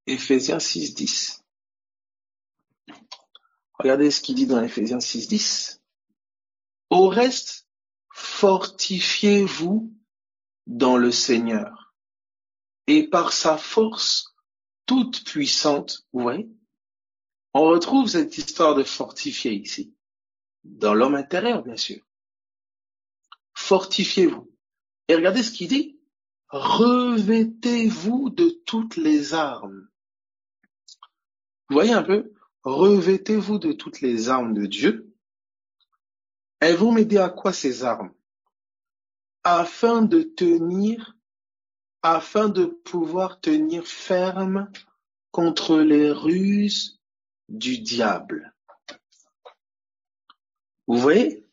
Éphésiens 6:10. Regardez ce qu'il dit dans Éphésiens 6:10. Au reste, fortifiez-vous dans le Seigneur et par sa force toute puissante. Vous voyez, on retrouve cette histoire de fortifier ici, dans l'homme intérieur, bien sûr. Fortifiez-vous. Et regardez ce qu'il dit. Revêtez-vous de toutes les armes. Vous voyez un peu? Revêtez-vous de toutes les armes de Dieu. Elles vont m'aider à quoi ces armes? Afin de pouvoir tenir ferme contre les ruses du diable. Vous voyez?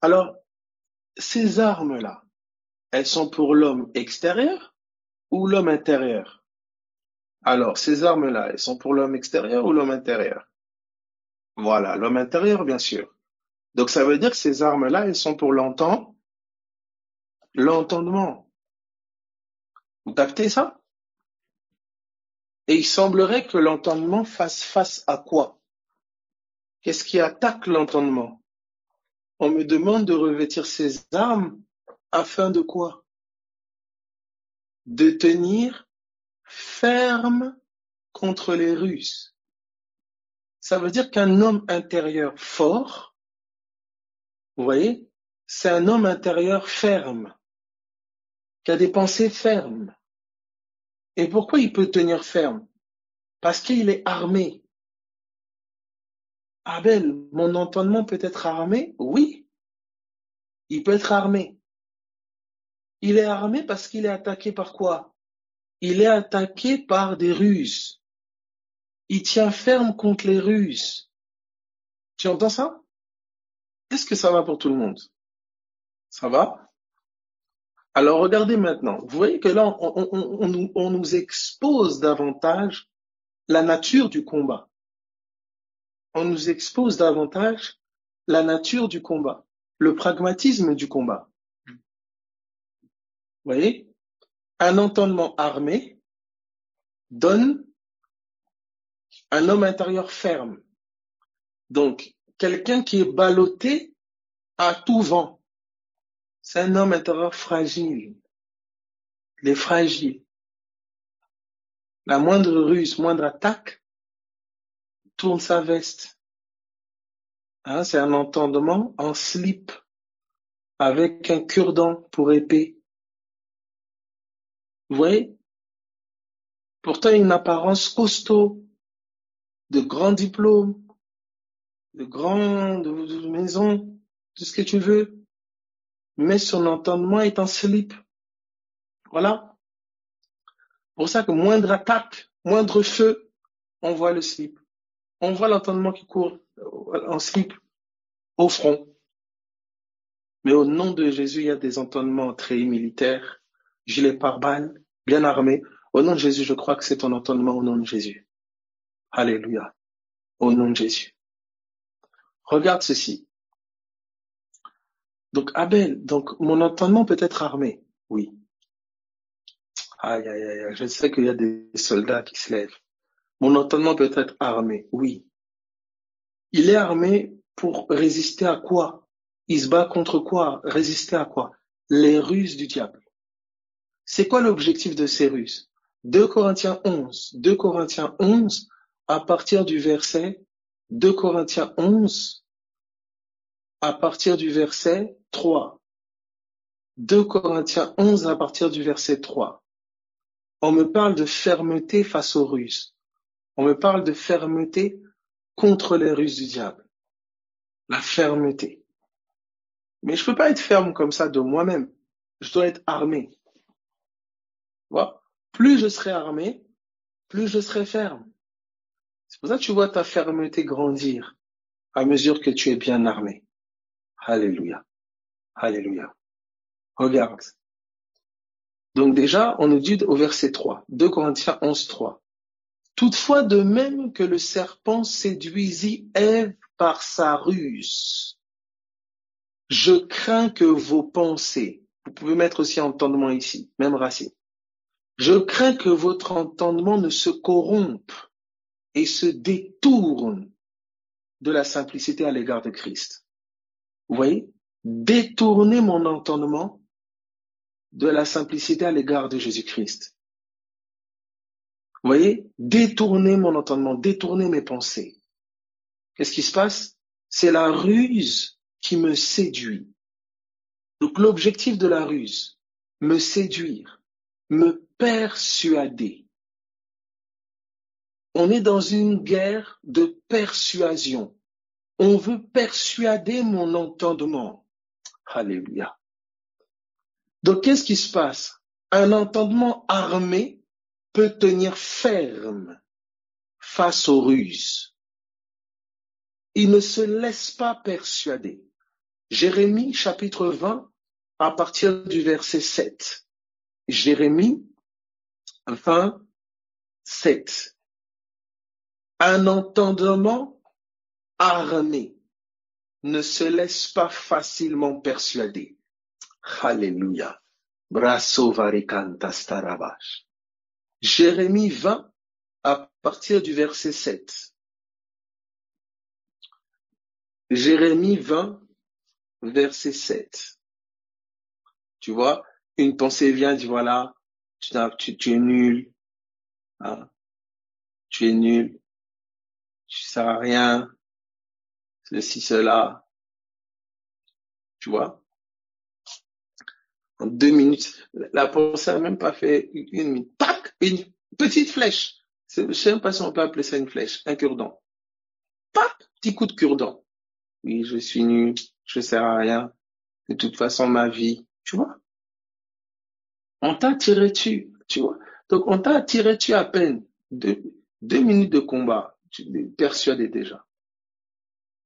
Alors, ces armes-là, elles sont pour l'homme extérieur ou l'homme intérieur? Alors, ces armes-là, elles sont pour l'homme extérieur ou l'homme intérieur? Voilà, l'homme intérieur, bien sûr. Donc, ça veut dire que ces armes-là, elles sont pour l'entendement. Vous captez ça? Et il semblerait que l'entendement fasse face à quoi? Qu'est-ce qui attaque l'entendement? On me demande de revêtir ces armes afin de quoi? De tenir ferme contre les ruses. Ça veut dire qu'un homme intérieur fort, vous voyez, c'est un homme intérieur ferme, qui a des pensées fermes. Et pourquoi il peut tenir ferme? Parce qu'il est armé. Abel, mon entendement peut être armé? Oui, il peut être armé. Il est armé parce qu'il est attaqué par quoi? Il est attaqué par des ruses. Il tient ferme contre les ruses. Tu entends ça? Est-ce que ça va pour tout le monde? Ça va? Alors regardez maintenant. Vous voyez que là, on nous expose davantage la nature du combat. On nous expose davantage la nature du combat, le pragmatisme du combat. Vous voyez? Un entendement armé donne un homme intérieur ferme. Donc, quelqu'un qui est ballotté à tout vent, c'est un homme intérieur fragile. Il est fragile. La moindre ruse, moindre attaque, tourne sa veste. Hein, c'est un entendement en slip, avec un cure-dent pour épée. Vous voyez? Pourtant, une apparence costaud, de grands diplômes, de grandes maisons, tout ce que tu veux, mais son entendement est en slip. Voilà. Pour ça que moindre attaque, moindre feu, on voit le slip. On voit l'entendement qui court en slip au front. Mais au nom de Jésus, il y a des entendements très militaires, gilet pare-balles, bien armés. Au nom de Jésus, je crois que c'est ton entendement au nom de Jésus. Alléluia. Au nom de Jésus. Regarde ceci. Donc, Abel, donc mon entendement peut être armé. Oui. Aïe, aïe, aïe, je sais qu'il y a des soldats qui se lèvent. Mon entendement peut être armé. Oui. Il est armé pour résister à quoi? Il se bat contre quoi? Résister à quoi? Les ruses du diable. C'est quoi l'objectif de ces ruses? 2 Corinthiens 11, à partir du verset 2 Corinthiens 11, à partir du verset 3. 2 Corinthiens 11 à partir du verset 3. On me parle de fermeté face aux ruses. On me parle de fermeté contre les ruses du diable. La fermeté. Mais je peux pas être ferme comme ça de moi-même. Je dois être armé. Voilà. Plus je serai armé, plus je serai ferme. C'est pour ça que tu vois ta fermeté grandir à mesure que tu es bien armé. Alléluia. Alléluia. Regarde. Donc déjà, on nous dit au verset 3, 2 Corinthiens 11, 3. Toutefois, de même que le serpent séduisit Ève par sa ruse, je crains que vos pensées, vous pouvez mettre aussi entendement ici, même racine, Je crains que votre entendement ne se corrompe et se détourne de la simplicité à l'égard de Christ. Vous voyez? Détourner mon entendement de la simplicité à l'égard de Jésus-Christ. Vous voyez? Détourner mon entendement, détourner mes pensées. Qu'est-ce qui se passe? C'est la ruse qui me séduit. Donc l'objectif de la ruse, me séduire, me persuader. On est dans une guerre de persuasion. On veut persuader mon entendement. Alléluia. Donc qu'est-ce qui se passe? Un entendement armé peut tenir ferme face aux ruses. Il ne se laisse pas persuader. Jérémie chapitre 20 à partir du verset 7. Jérémie 20, 7. Un entendement armé ne se laisse pas facilement persuader. Alléluia. Brasso varicantas tarabash. Jérémie 20 à partir du verset 7. Jérémie 20, verset 7. Tu vois, une pensée vient, dit voilà, tu es nul, hein, tu es nul, tu ne sers à rien, ceci, cela, tu vois. En 2 minutes, la pensée n'a même pas fait 1 minute. Tac, une petite flèche. Je ne sais même pas si on peut appeler ça une flèche, un cure-dent. Pac, petit coup de cure-dent. Oui, je suis nul, je ne sers à rien. De toute façon, ma vie, tu vois. On t'a tiré dessus, tu vois. Donc, on t'a tiré dessus à peine. 2 minutes de combat, tu es persuadé déjà.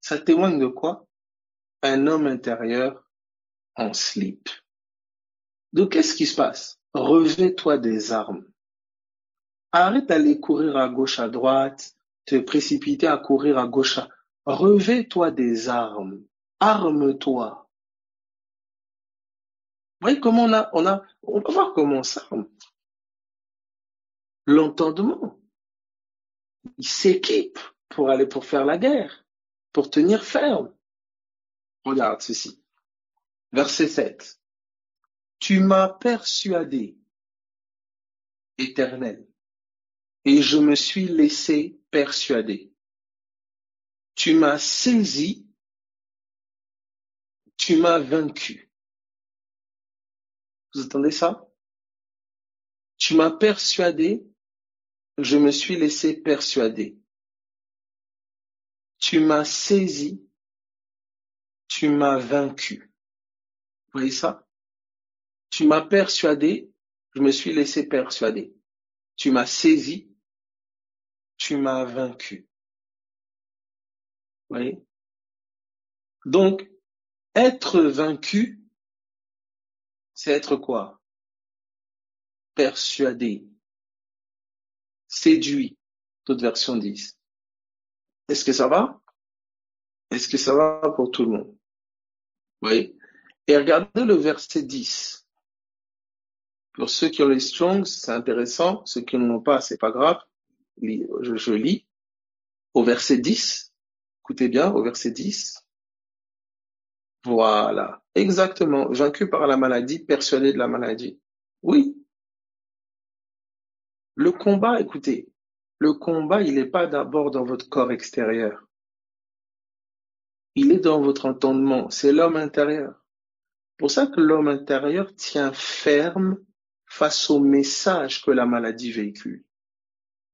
Ça témoigne de quoi? Un homme intérieur en slip. Donc, qu'est-ce qui se passe? Revêt-toi des armes. Arrête d'aller courir à gauche, à droite, te précipiter à courir à gauche. Revêt-toi des armes. Arme-toi. Vous voyez comment on va voir comment on s'arme. L'entendement. Il s'équipe pour faire la guerre, pour tenir ferme. Regarde ceci. Verset 7. Tu m'as persuadé, Éternel, et je me suis laissé persuader. Tu m'as saisi, tu m'as vaincu. Vous entendez ça? Tu m'as persuadé, je me suis laissé persuader. Tu m'as saisi, tu m'as vaincu. Vous voyez ça? Tu m'as persuadé, je me suis laissé persuader. Tu m'as saisi, tu m'as vaincu. Vous voyez? Donc, être vaincu, c'est être quoi? Persuadé, séduit, d'autres versions disent. Est-ce que ça va? Est-ce que ça va pour tout le monde? Vous voyez? Et regardez le verset 10. Pour ceux qui ont les Strongs, c'est intéressant. Ceux qui n'en ont pas, c'est pas grave. Je lis au verset 10. Écoutez bien, au verset 10. Voilà. Exactement. Vaincu par la maladie, persuadé de la maladie. Oui. Le combat, écoutez, le combat, il n'est pas d'abord dans votre corps extérieur. Il est dans votre entendement. C'est l'homme intérieur. Pour ça que l'homme intérieur tient ferme face au message que la maladie véhicule.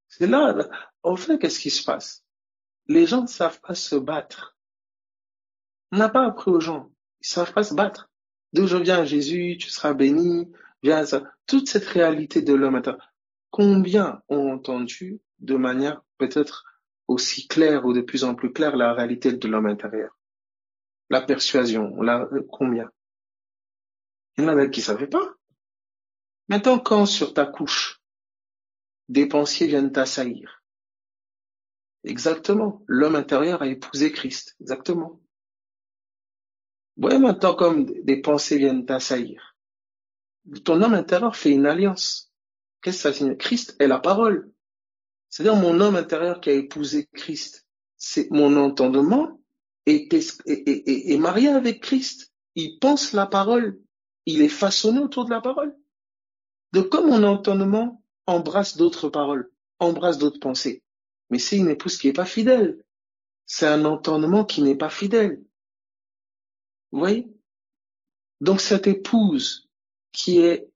C'est là, en fait, qu'est-ce qui se passe? Les gens ne savent pas se battre. On n'a pas appris aux gens. Ils ne savent pas se battre. D'où je viens à Jésus, tu seras béni, viens à ça. Toute cette réalité de l'homme intérieur. Combien ont entendu de manière peut-être aussi claire ou de plus en plus claire la réalité de l'homme intérieur? La persuasion, combien? Il y en a qui ne savaient pas. Maintenant, quand sur ta couche, des pensées viennent t'assaillir, exactement, l'homme intérieur a épousé Christ, exactement. Ouais, maintenant, comme des pensées viennent t'assaillir, ton homme intérieur fait une alliance. Qu'est-ce que ça signifie? Christ est la parole. C'est-à-dire mon homme intérieur qui a épousé Christ. C'est mon entendement est marié avec Christ. Il pense la parole. Il est façonné autour de la parole. Donc comme mon entendement embrasse d'autres paroles, embrasse d'autres pensées. Mais c'est une épouse qui n'est pas fidèle. C'est un entendement qui n'est pas fidèle. Vous voyez? Donc cette épouse qui est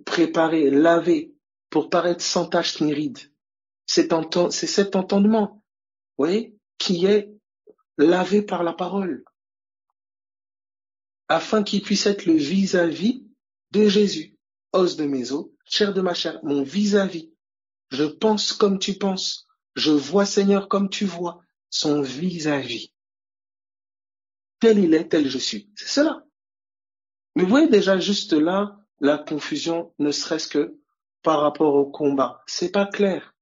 préparée, lavée, pour paraître sans tache ni ride, c'est cet entendement, vous voyez, qui est lavé par la parole, afin qu'il puisse être le vis-à-vis de Jésus. Os de mes os, chair de ma chair, mon vis-à-vis. Je pense comme tu penses. Je vois, Seigneur, comme tu vois. Son vis-à-vis. Tel il est, tel je suis. C'est cela. Mais vous voyez déjà juste là la confusion, ne serait-ce que par rapport au combat. C'est pas clair.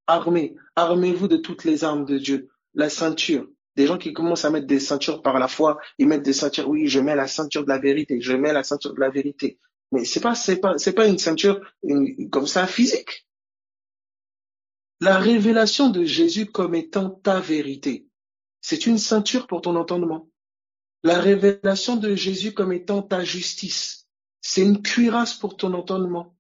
Armez-vous de toutes les armes de Dieu. La ceinture. Des gens qui commencent à mettre des ceintures par la foi, ils mettent des ceintures. Oui, je mets la ceinture de la vérité. Je mets la ceinture de la vérité. Mais c'est pas une ceinture comme ça physique. La révélation de Jésus comme étant ta vérité, c'est une ceinture pour ton entendement. La révélation de Jésus comme étant ta justice, c'est une cuirasse pour ton entendement.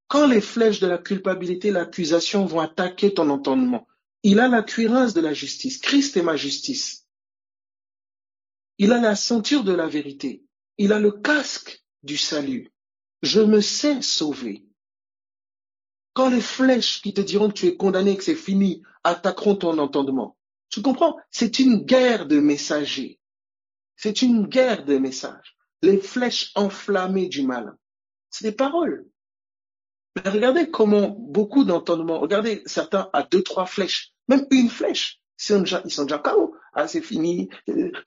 Quand les flèches de la culpabilité, l'accusation vont attaquer ton entendement, il a la cuirasse de la justice. Christ est ma justice. Il a la ceinture de la vérité. Il a le casque du salut. Je me sais sauvé. Quand les flèches qui te diront que tu es condamné, que c'est fini, attaqueront ton entendement, tu comprends? C'est une guerre de messagers. C'est une guerre de messages. Les flèches enflammées du mal. C'est des paroles. Mais regardez comment beaucoup d'entendements, regardez certains à 2, 3 flèches, même une flèche. Ils sont déjà KO. Ah, c'est fini,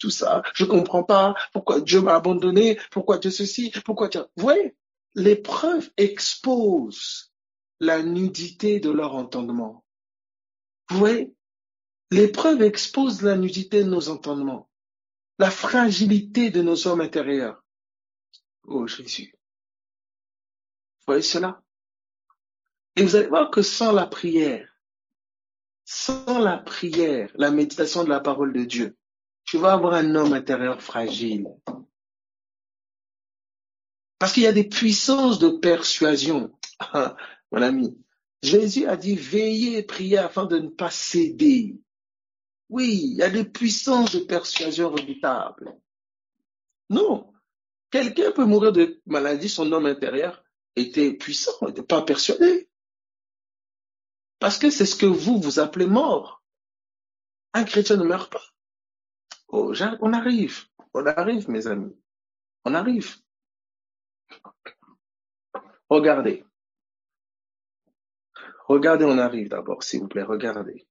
tout ça, je comprends pas, pourquoi Dieu m'a abandonné, pourquoi Dieu ceci, pourquoi Dieu... Vous voyez, l'épreuve expose la nudité de leur entendement. Vous voyez, l'épreuve expose la nudité de nos entendements, la fragilité de nos hommes intérieurs. Oh Jésus, vous voyez cela? Et vous allez voir que sans la prière, la méditation de la parole de Dieu, tu vas avoir un homme intérieur fragile. Parce qu'il y a des puissances de persuasion. Mon ami, Jésus a dit veillez et priez afin de ne pas céder. Oui, il y a des puissances de persuasion redoutables. Non, quelqu'un peut mourir de maladie, son homme intérieur était puissant, n'était pas persuadé. Parce que c'est ce que vous appelez mort. Un chrétien ne meurt pas. Oh, on arrive, mes amis, on arrive. Regardez, on arrive d'abord, s'il vous plaît, regardez.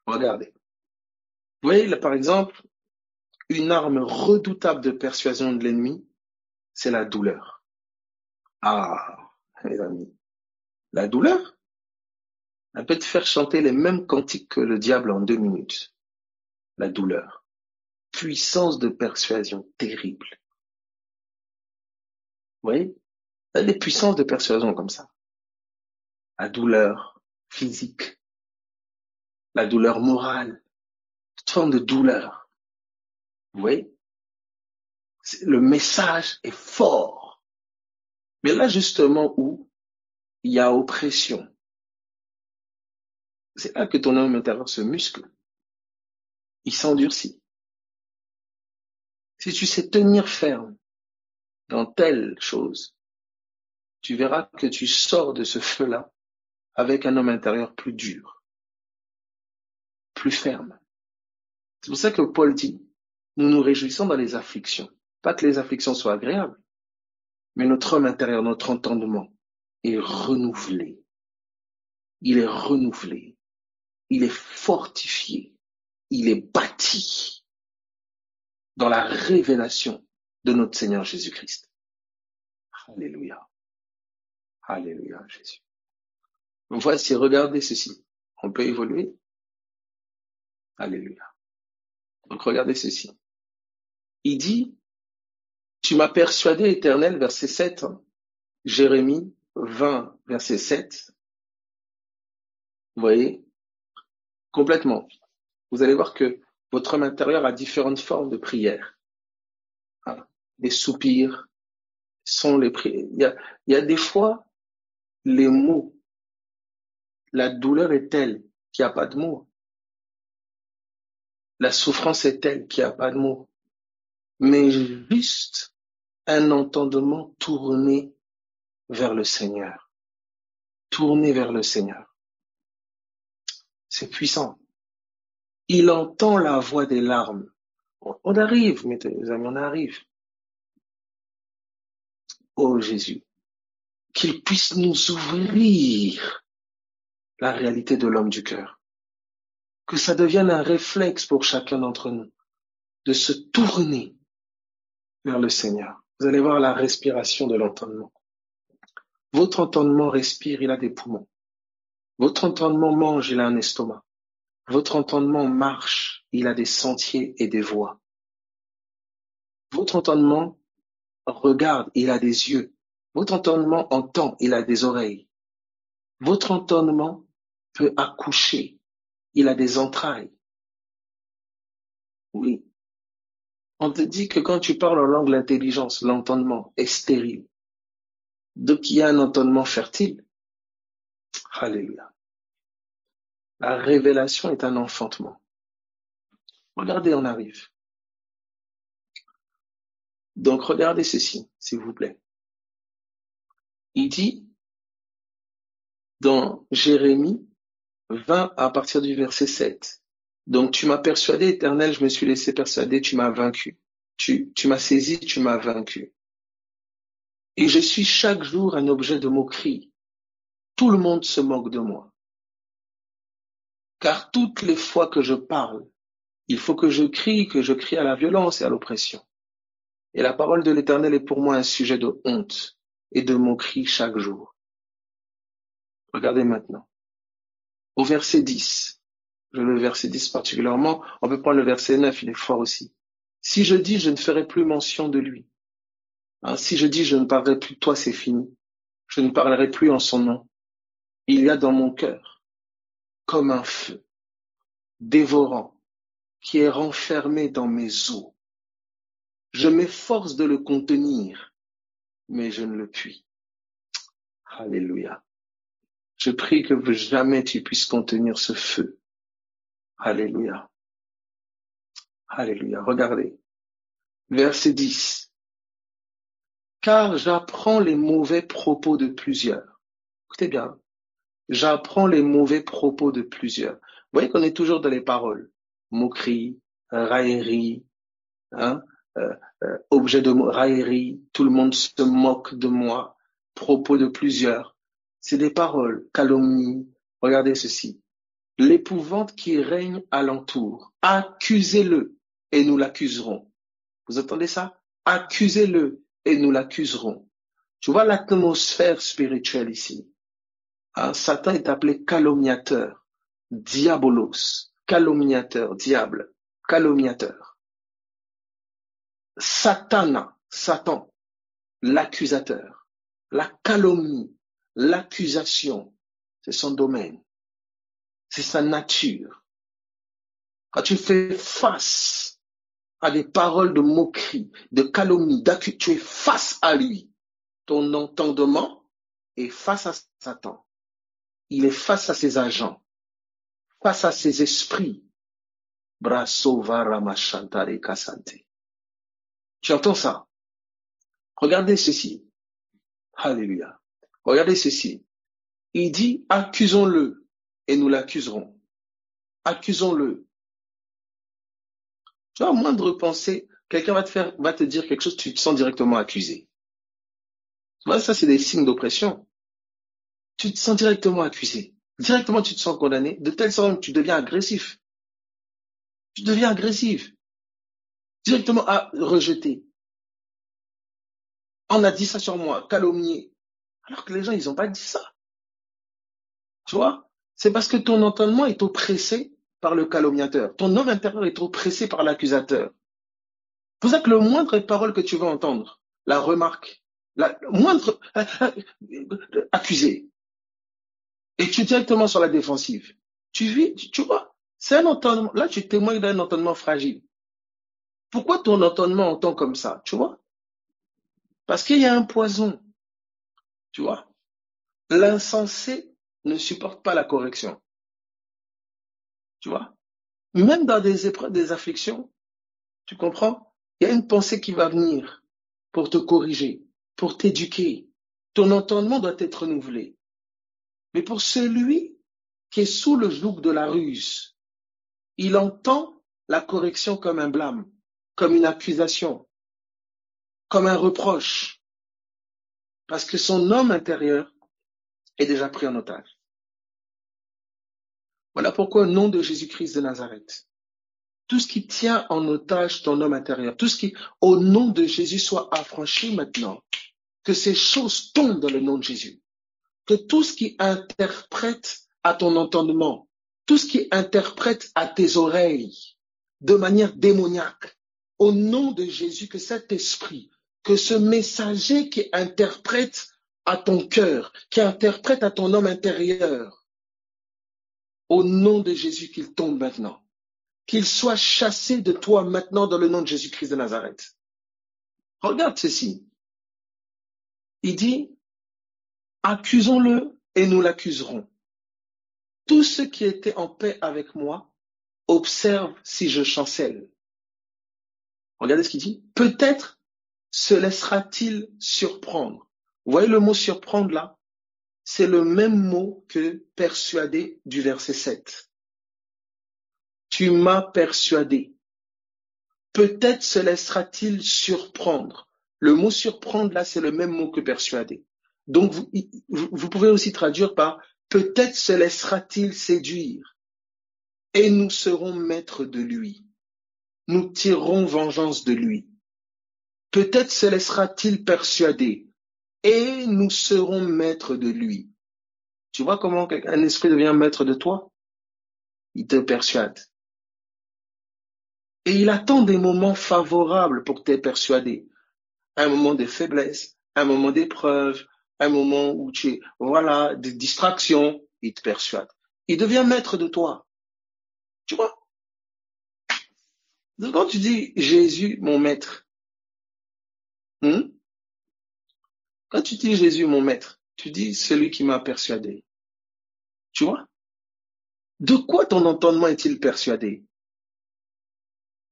Vous voyez, là, par exemple, une arme redoutable de persuasion de l'ennemi, c'est la douleur. Ah, mes amis, la douleur, elle peut te faire chanter les mêmes cantiques que le diable en 2 minutes. La douleur. Puissance de persuasion terrible. Vous voyez? Il y a des puissances de persuasion comme ça. La douleur physique, la douleur morale, toute forme de douleur. Vous voyez? Le message est fort. Mais là, justement, où il y a oppression, c'est là que ton homme intérieur se muscle. Il s'endurcit. Si tu sais tenir ferme dans telle chose, tu verras que tu sors de ce feu-là avec un homme intérieur plus dur, plus ferme. C'est pour ça que Paul dit, nous nous réjouissons dans les afflictions. Pas que les afflictions soient agréables, mais notre homme intérieur, notre entendement est renouvelé. Il est renouvelé. Il est fortifié. Il est bâti dans la révélation de notre Seigneur Jésus-Christ. Alléluia. Alléluia, Jésus. Voici, regardez ceci. On peut évoluer. Alléluia. Donc regardez ceci. Il dit, tu m'as persuadé, Éternel, verset 7, Jérémie 20, verset 7, vous voyez, complètement. Vous allez voir que votre homme intérieur a différentes formes de prière. Hein. Les soupirs sont les prières. Il y a des fois, les mots, la douleur est telle qu'il n'y a pas de mots. La souffrance est telle qu'il n'y a pas de mots. Mais juste un entendement tourné vers le Seigneur. Tourné vers le Seigneur. C'est puissant. Il entend la voix des larmes. On arrive, mes amis, on arrive. Oh Jésus, qu'il puisse nous ouvrir la réalité de l'homme du cœur. Que ça devienne un réflexe pour chacun d'entre nous de se tourner vers le Seigneur. Vous allez voir la respiration de l'entendement. Votre entendement respire, il a des poumons. Votre entendement mange, il a un estomac. Votre entendement marche, il a des sentiers et des voies. Votre entendement regarde, il a des yeux. Votre entendement entend, il a des oreilles. Votre entendement peut accoucher, il a des entrailles. Oui. On te dit que quand tu parles en langue, l'intelligence, l'entendement est stérile. Donc il y a un entendement fertile. Alléluia. La révélation est un enfantement. Regardez, on arrive. Donc regardez ceci, s'il vous plaît. Il dit dans Jérémie 20 à partir du verset 7. Donc tu m'as persuadé, Éternel, je me suis laissé persuader, tu m'as vaincu. Tu m'as saisi, tu m'as vaincu. Et je suis chaque jour un objet de moquerie. Tout le monde se moque de moi. Car toutes les fois que je parle, il faut que je crie à la violence et à l'oppression. Et la parole de l'Éternel est pour moi un sujet de honte et de moquerie chaque jour. Regardez maintenant. Au verset 10, le verset 10 particulièrement, on peut prendre le verset 9, il est fort aussi. Si je dis, je ne ferai plus mention de lui. Hein, si je dis, je ne parlerai plus de toi, c'est fini. Je ne parlerai plus en son nom. Il y a dans mon cœur, comme un feu, dévorant, qui est renfermé dans mes os. Je m'efforce de le contenir, mais je ne le puis. Alléluia. Je prie que jamais tu puisses contenir ce feu. Alléluia. Alléluia. Regardez. Verset 10. Car j'apprends les mauvais propos de plusieurs. Écoutez bien. J'apprends les mauvais propos de plusieurs. Vous voyez qu'on est toujours dans les paroles. Moquerie, raillerie, hein, objet de raillerie, tout le monde se moque de moi, propos de plusieurs. C'est des paroles, calomnie. Regardez ceci. L'épouvante qui règne alentour. Accusez-le et nous l'accuserons. Vous entendez ça? Accusez-le et nous l'accuserons. Tu vois l'atmosphère spirituelle ici. Hein, Satan est appelé calomniateur, diabolos, calomniateur, diable, calomniateur. Satan, l'accusateur, la calomnie, l'accusation, c'est son domaine, c'est sa nature. Quand tu fais face à des paroles de moquerie, de calomnie, tu es face à lui. Ton entendement est face à Satan. Il est face à ses agents, face à ses esprits. Tu entends ça? Regardez ceci. Alléluia. Regardez ceci. Il dit, accusons-le et nous l'accuserons. Accusons-le. Tu vois, moindre pensée, quelqu'un va te dire quelque chose, tu te sens directement accusé. Tu vois, ça, c'est des signes d'oppression. Tu te sens directement accusé. Directement, tu te sens condamné, de telle sorte que tu deviens agressif. Tu deviens agressif. Directement à rejeter. On a dit ça sur moi, calomnier. Alors que les gens, ils n'ont pas dit ça. Tu vois? C'est parce que ton entendement est oppressé par le calomniateur. Ton homme intérieur est oppressé par l'accusateur. C'est pour ça que le moindre parole que tu vas entendre, la remarque, La moindre accusé. Et tu es directement sur la défensive. Tu vois, c'est un entendement. Là, tu témoignes d'un entendement fragile. Pourquoi ton entendement entend comme ça? Tu vois? Parce qu'il y a un poison. Tu vois? L'insensé ne supporte pas la correction. Tu vois? Même dans des épreuves, des afflictions, tu comprends? Il y a une pensée qui va venir pour te corriger, pour t'éduquer. Ton entendement doit être renouvelé. Mais pour celui qui est sous le joug de la ruse, il entend la correction comme un blâme, comme une accusation, comme un reproche, parce que son homme intérieur est déjà pris en otage. Voilà pourquoi au nom de Jésus-Christ de Nazareth, tout ce qui tient en otage ton homme intérieur, tout ce qui, au nom de Jésus, soit affranchi maintenant, que ces choses tombent dans le nom de Jésus, que tout ce qui interprète à ton entendement, tout ce qui interprète à tes oreilles de manière démoniaque, au nom de Jésus, que cet esprit, que ce messager qui interprète à ton cœur, qui interprète à ton homme intérieur, au nom de Jésus, qu'il tombe maintenant, qu'il soit chassé de toi maintenant dans le nom de Jésus-Christ de Nazareth. Regarde ceci. Il dit, accusons-le et nous l'accuserons. Tous ceux qui étaient en paix avec moi observent si je chancelle. Regardez ce qu'il dit. Peut-être se laissera-t-il surprendre. Vous voyez le mot surprendre là? C'est le même mot que persuader du verset 7. Tu m'as persuadé. Peut-être se laissera-t-il surprendre. Le mot surprendre là, c'est le même mot que persuader. Donc vous pouvez aussi traduire par peut-être se laissera-t-il séduire et nous serons maîtres de lui. Nous tirerons vengeance de lui. Peut-être se laissera-t-il persuader et nous serons maîtres de lui. Tu vois comment un esprit devient maître de toi? Il te persuade. Et il attend des moments favorables pour te persuader. Un moment de faiblesse, un moment d'épreuve, un moment où tu es, voilà, de distraction, il te persuade. Il devient maître de toi. Tu vois? Donc, quand tu dis Jésus, mon maître, quand tu dis Jésus, mon maître, tu dis celui qui m'a persuadé. Tu vois? De quoi ton entendement est-il persuadé?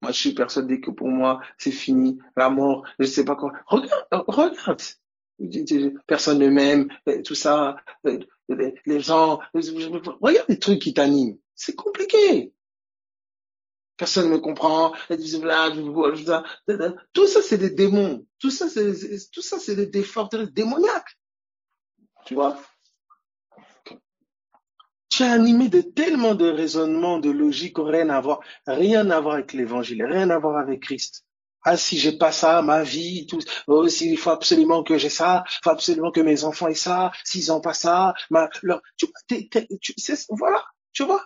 Moi, je suis persuadé que pour moi, c'est fini, la mort, je ne sais pas quoi. Regarde. Personne ne m'aime, tout ça, les gens, regarde les trucs qui t'animent. C'est compliqué. Personne ne me comprend. Tout ça, c'est des démons. Tout ça, c'est des forteresses démoniaques. Tu vois? Tu es animé de tellement de raisonnements, de logique, rien à voir avec l'évangile, rien à voir avec Christ. Ah, si j'ai pas ça, ma vie, tout, oh, il faut absolument que j'ai ça, il faut absolument que mes enfants aient ça, s'ils ont pas ça, voilà, tu vois.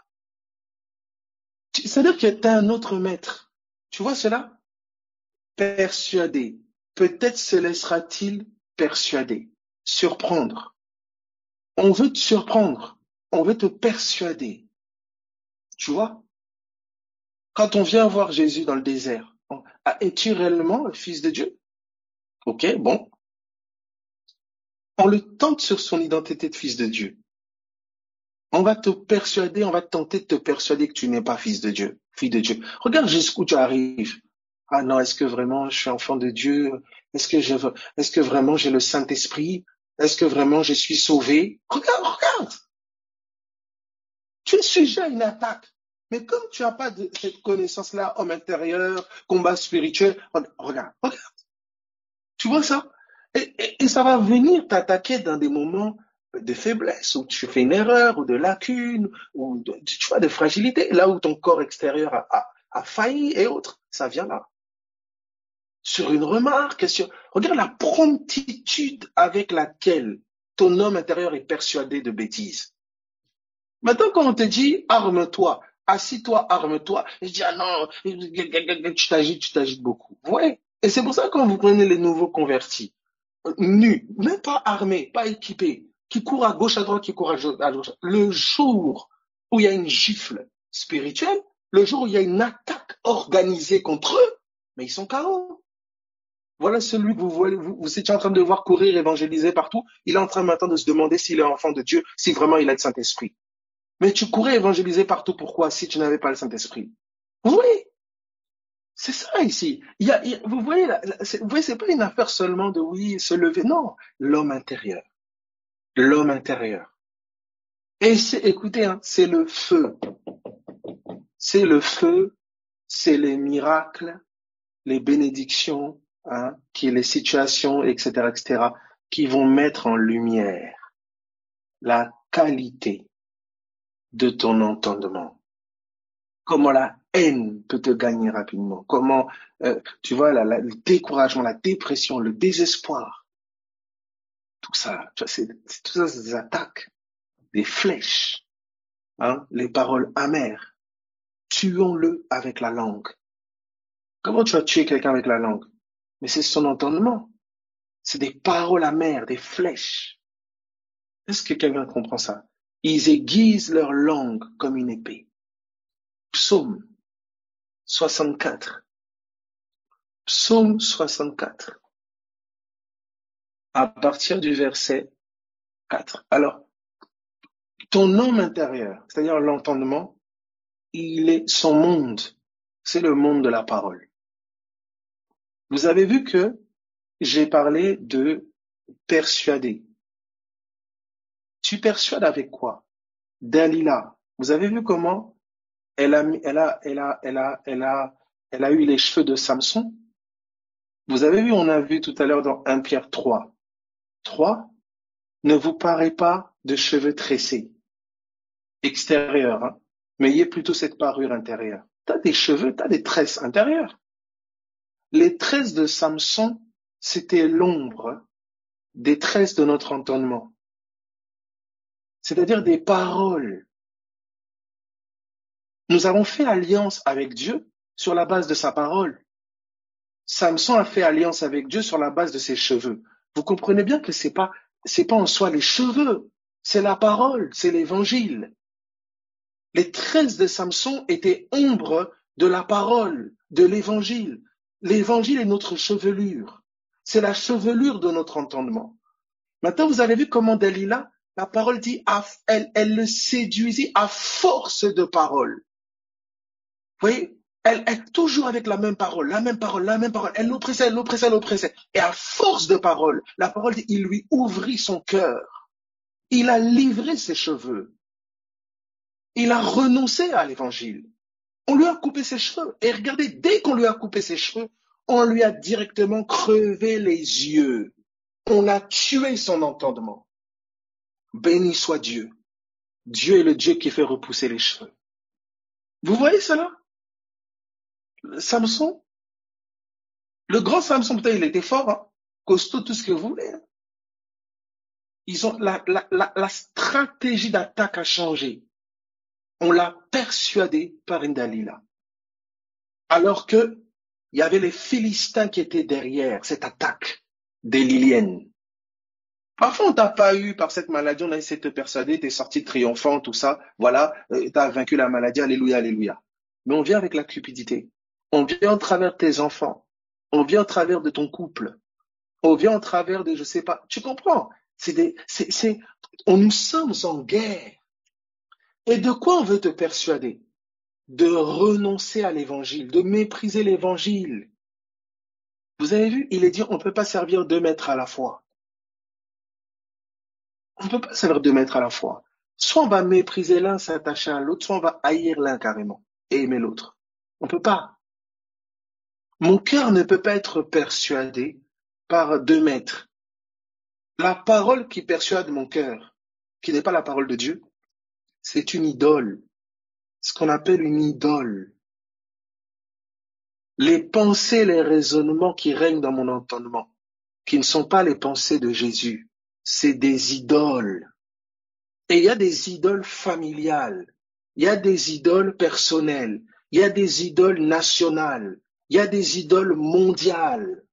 C'est-à-dire que tu as un autre maître. Tu vois cela? Persuader. Peut-être se laissera-t-il persuader, surprendre. On veut te surprendre. On veut te persuader. Tu vois? Quand on vient voir Jésus dans le désert, es-tu réellement le Fils de Dieu? Ok, bon. On le tente sur son identité de Fils de Dieu. On va te persuader, on va tenter de te persuader que tu n'es pas Fils de Dieu, fille de Dieu. Regarde jusqu'où tu arrives. Ah non, est-ce que vraiment je suis enfant de Dieu? Est-ce que vraiment j'ai le Saint-Esprit? Est-ce que vraiment je suis sauvé? Regarde. Tu es sujet à une attaque. Mais comme tu n'as pas de cette connaissance-là, homme intérieur, combat spirituel, regarde. Tu vois ça? Et ça va venir t'attaquer dans des moments de faiblesse, où tu fais une erreur, ou de lacune, tu vois, de fragilité, là où ton corps extérieur a failli et autres. Ça vient là. Sur une remarque, regarde la promptitude avec laquelle ton homme intérieur est persuadé de bêtises. Maintenant, quand on te dit arme-toi, assis-toi, arme-toi, je dis ah non, tu t'agites beaucoup. Ouais. Et c'est pour ça que quand vous prenez les nouveaux convertis, nus, même pas armés, pas équipés, qui courent à gauche, à droite, qui courent à gauche. Le jour où il y a une gifle spirituelle, le jour où il y a une attaque organisée contre eux, mais ils sont KO. Voilà celui que vous voyez, vous étiez en train de voir courir, évangéliser partout. Il est en train maintenant de se demander s'il est enfant de Dieu, si vraiment il a le Saint-Esprit. Mais tu courais évangéliser partout, pourquoi, si tu n'avais pas le Saint-Esprit? Oui, c'est ça ici. Vous voyez, vous voyez, c'est pas une affaire seulement de oui, se lever. Non, l'homme intérieur. L'homme intérieur. Et écoutez, hein, c'est le feu. C'est le feu, c'est les miracles, les bénédictions, hein, les situations, etc., qui vont mettre en lumière la qualité de ton entendement. Comment la haine peut te gagner rapidement. Comment, tu vois, le découragement, la dépression, le désespoir. Tout ça, c'est tout ça, c'est des attaques, des flèches, hein, les paroles amères. Tuons-le avec la langue. Comment tu vas tuer quelqu'un avec la langue? Mais c'est son entendement. C'est des paroles amères, des flèches. Est-ce que quelqu'un comprend ça? Ils aiguisent leur langue comme une épée. Psaume 64. Psaume 64. À partir du verset 4. Alors, ton homme intérieur, c'est-à-dire l'entendement, il est son monde. C'est le monde de la parole. Vous avez vu que j'ai parlé de persuader. Tu persuades avec quoi? Dalila. Vous avez vu comment elle a eu les cheveux de Samson? Vous avez vu, on a vu tout à l'heure dans 1 Pierre 3. 3, ne vous parez pas de cheveux tressés, extérieurs, hein, mais ayez plutôt cette parure intérieure. T'as des cheveux, t'as des tresses intérieures. Les tresses de Samson, c'était l'ombre des tresses de notre entendement. C'est-à-dire des paroles. Nous avons fait alliance avec Dieu sur la base de sa parole. Samson a fait alliance avec Dieu sur la base de ses cheveux. Vous comprenez bien que c'est pas en soi les cheveux, c'est la parole, c'est l'évangile. Les tresses de Samson étaient ombre de la parole, de l'évangile. L'évangile est notre chevelure. C'est la chevelure de notre entendement. Maintenant, vous avez vu comment Dalila, la parole dit, elle le séduisit à force de parole. Vous voyez, elle est toujours avec la même parole, la même parole, la même parole. Elle l'oppressait, elle l'oppressait, elle l'oppressait. Et à force de parole, la parole dit, il lui ouvrit son cœur. Il a livré ses cheveux. Il a renoncé à l'évangile. On lui a coupé ses cheveux. Et regardez, dès qu'on lui a coupé ses cheveux, on lui a directement crevé les yeux. On a tué son entendement. Béni soit Dieu. Dieu est le Dieu qui fait repousser les cheveux. Vous voyez cela? Samson, le grand Samson, peut-être il était fort, hein, costaud, tout ce que vous voulez. Hein. Ils ont la stratégie d'attaque a changé. On l'a persuadé par une Dalila. Alors que il y avait les Philistins qui étaient derrière cette attaque des Liliennes. Parfois, on t'a pas eu par cette maladie, on a essayé de te persuader, t'es sorti triomphant, tout ça, voilà, t'as vaincu la maladie, alléluia, alléluia. Mais on vient avec la cupidité. On vient au travers de tes enfants. On vient au travers de ton couple. On vient au travers de, je sais pas, tu comprends? Nous sommes en guerre. Et de quoi on veut te persuader? De renoncer à l'évangile, de mépriser l'évangile. Vous avez vu, il est dit, on ne peut pas servir 2 maîtres à la fois. On ne peut pas servir 2 maîtres à la fois. Soit on va mépriser l'un, s'attacher à l'autre, soit on va haïr l'un carrément et aimer l'autre. On ne peut pas. Mon cœur ne peut pas être persuadé par 2 maîtres. La parole qui persuade mon cœur, qui n'est pas la parole de Dieu, c'est une idole. Ce qu'on appelle une idole. Les pensées, les raisonnements qui règnent dans mon entendement, qui ne sont pas les pensées de Jésus, c'est des idoles. Et il y a des idoles familiales, il y a des idoles personnelles, il y a des idoles nationales, il y a des idoles mondiales.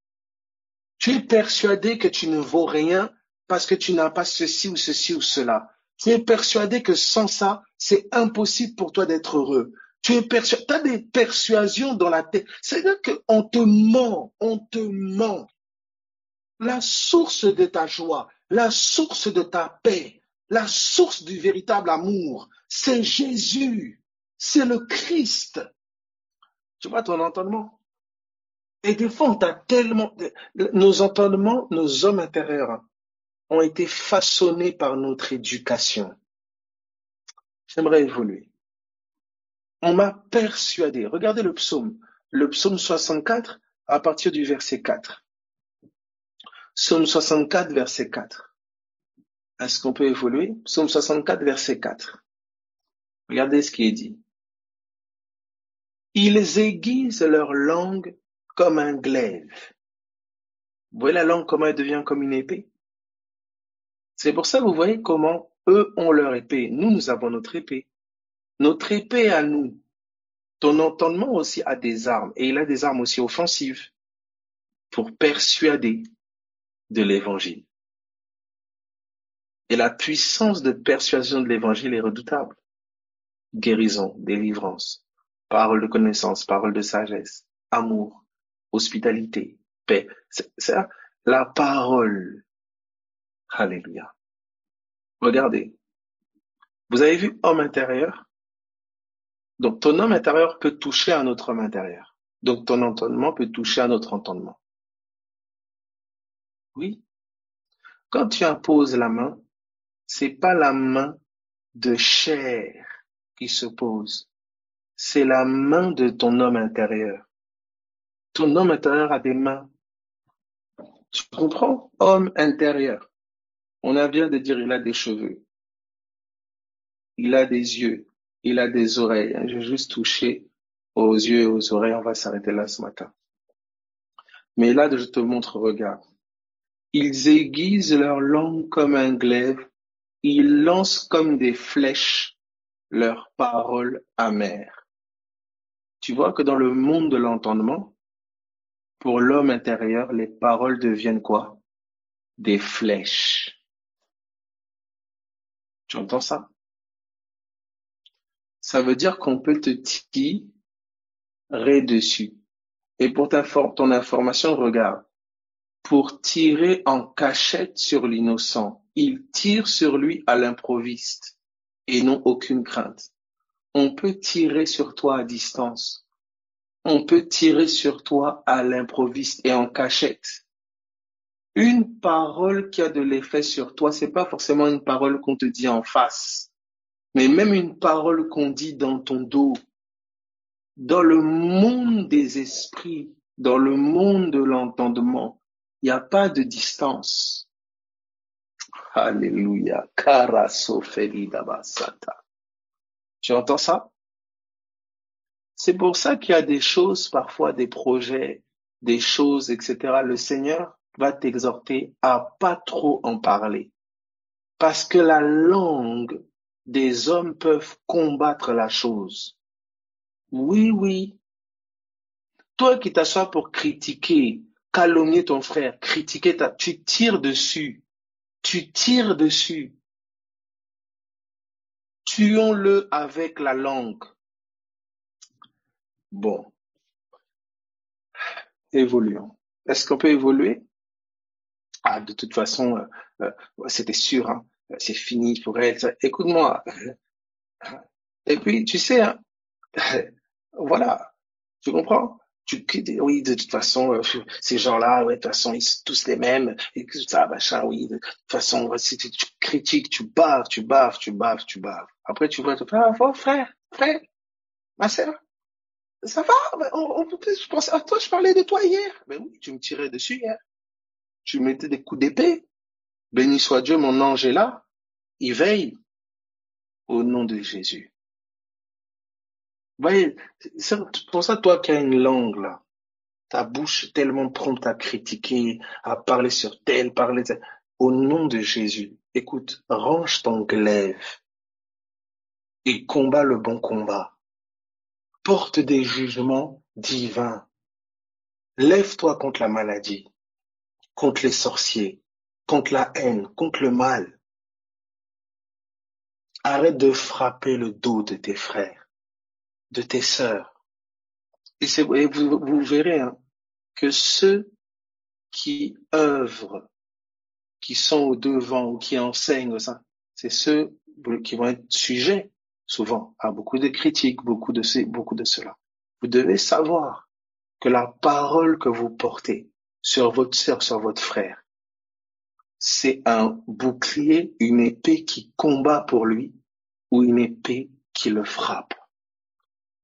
Tu es persuadé que tu ne vaux rien parce que tu n'as pas ceci ou ceci ou cela. Tu es persuadé que sans ça, c'est impossible pour toi d'être heureux. Tu as des persuasions dans la tête. C'est-à-dire qu'on te ment, on te ment. La source de ta joie, la source de ta paix, la source du véritable amour, c'est Jésus, c'est le Christ. Tu vois ton entendement? Et des fois, on t'a tellement... Nos entendements, nos hommes intérieurs ont été façonnés par notre éducation. J'aimerais évoluer. On m'a persuadé. Regardez le psaume 64 à partir du verset 4. Psaume 64, verset 4. Est-ce qu'on peut évoluer? Psaume 64, verset 4. Regardez ce qui est dit. Ils aiguisent leur langue comme un glaive. Vous voyez la langue, comment elle devient comme une épée? C'est pour ça que vous voyez comment eux ont leur épée. Nous avons notre épée. Notre épée à nous. Ton entendement aussi a des armes. Et il a des armes aussi offensives pour persuader de l'évangile. Et la puissance de persuasion de l'évangile est redoutable. Guérison, délivrance, parole de connaissance, parole de sagesse, amour, hospitalité, paix. C'est la parole. Alléluia. Regardez. Vous avez vu homme intérieur? Donc ton homme intérieur peut toucher à notre homme intérieur. Donc ton entendement peut toucher à notre entendement. Oui. Quand tu imposes la main, c'est pas la main de chair qui se pose. C'est la main de ton homme intérieur. Ton homme intérieur a des mains. Tu comprends? Homme intérieur. On a bien de dire il a des cheveux. Il a des yeux. Il a des oreilles. J'ai juste touché aux yeux et aux oreilles. On va s'arrêter là ce matin. Mais là, je te montre, regarde. Ils aiguisent leur langue comme un glaive. Ils lancent comme des flèches leurs paroles amères. Tu vois que dans le monde de l'entendement, pour l'homme intérieur, les paroles deviennent quoi? Des flèches. Tu entends ça? Ça veut dire qu'on peut te tirer dessus. Et pour ton information, regarde. Pour tirer en cachette sur l'innocent, il tire sur lui à l'improviste et n'ont aucune crainte. On peut tirer sur toi à distance. On peut tirer sur toi à l'improviste et en cachette. Une parole qui a de l'effet sur toi, c'est pas forcément une parole qu'on te dit en face, mais même une parole qu'on dit dans ton dos. Dans le monde des esprits, dans le monde de l'entendement, il n'y a pas de distance. Alléluia. Tu entends ça? C'est pour ça qu'il y a des choses, parfois des projets, des choses, etc. Le Seigneur va t'exhorter à pas trop en parler. Parce que la langue des hommes peuvent combattre la chose. Oui, oui. Toi qui t'assois pour critiquer, calomnier ton frère, critiquer tu tires dessus. Tu tires dessus. Tuons-le avec la langue. Bon, évoluons. Est-ce qu'on peut évoluer? Ah, de toute façon, c'était sûr, hein, c'est fini pour elle. Écoute-moi. Et puis, tu sais, hein, voilà, tu comprends? Oui, de toute façon, ces gens-là, ouais, de toute façon, ils sont tous les mêmes, et tout ça, machin, oui, de toute façon, si tu critiques, tu baves, tu baves, tu baves, tu baves. Après, tu vois, frère, ma sœur, ça va, je pensais à toi, je parlais de toi hier. Ben oui, tu me tirais dessus hier. Tu mettais des coups d'épée. Béni soit Dieu, mon ange est là. Il veille au nom de Jésus. Vous voyez, c'est pour ça, toi qui as une langue, là, ta bouche est tellement prompte à critiquer, à parler sur tel, au nom de Jésus, écoute, range ton glaive et combat le bon combat. Porte des jugements divins. Lève-toi contre la maladie. contre les sorciers, contre la haine, contre le mal. Arrête de frapper le dos de tes frères, de tes sœurs. Et vous verrez hein, que ceux qui œuvrent, qui sont au devant ou qui enseignent ça, c'est ceux qui vont être sujets souvent à beaucoup de critiques, beaucoup de cela. Vous devez savoir que la parole que vous portez sur votre sœur, sur votre frère, c'est un bouclier, une épée qui combat pour lui ou une épée qui le frappe.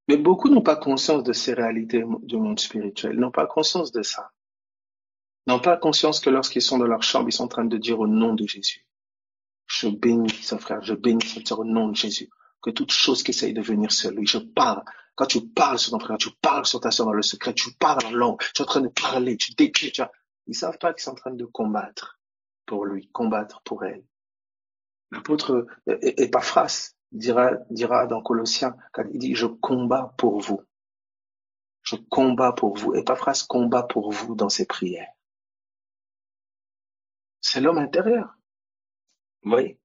Mais beaucoup n'ont pas conscience de ces réalités du monde spirituel, n'ont pas conscience de ça. N'ont pas conscience que lorsqu'ils sont dans leur chambre, ils sont en train de dire au nom de Jésus. Je bénis ce frère, je bénis cette sœur au nom de Jésus. Que toute chose qui essaye de venir sur lui, je parle. Quand tu parles sur ton frère, tu parles sur ta sœur dans le secret, tu parles en langue, tu es en train de parler, tu décris, Ils savent pas qu'ils sont en train de combattre pour lui, combattre pour elle. L'apôtre Épaphras dira dans Colossiens, quand il dit, je combats pour vous. Je combats pour vous. Épaphras combat pour vous dans ses prières. C'est l'homme intérieur. Vous voyez?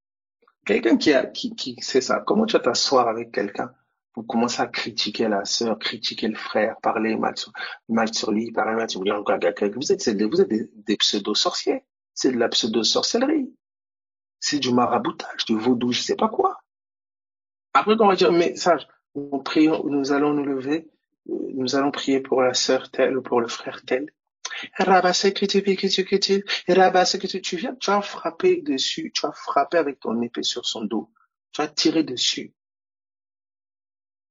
Quelqu'un qui sait ça. Comment tu vas t'asseoir avec quelqu'un pour commencer à critiquer la sœur, critiquer le frère, parler mal sur lui, parler mal sur lui. Vous êtes des pseudo-sorciers. C'est de la pseudo-sorcellerie. C'est du maraboutage, du vaudou, je sais pas quoi. Après, on va dire, mais sage, nous allons nous lever, nous allons prier pour la sœur telle ou pour le frère tel. Tu viens, tu vas frapper dessus, tu vas frapper avec ton épée sur son dos, tu vas tirer dessus.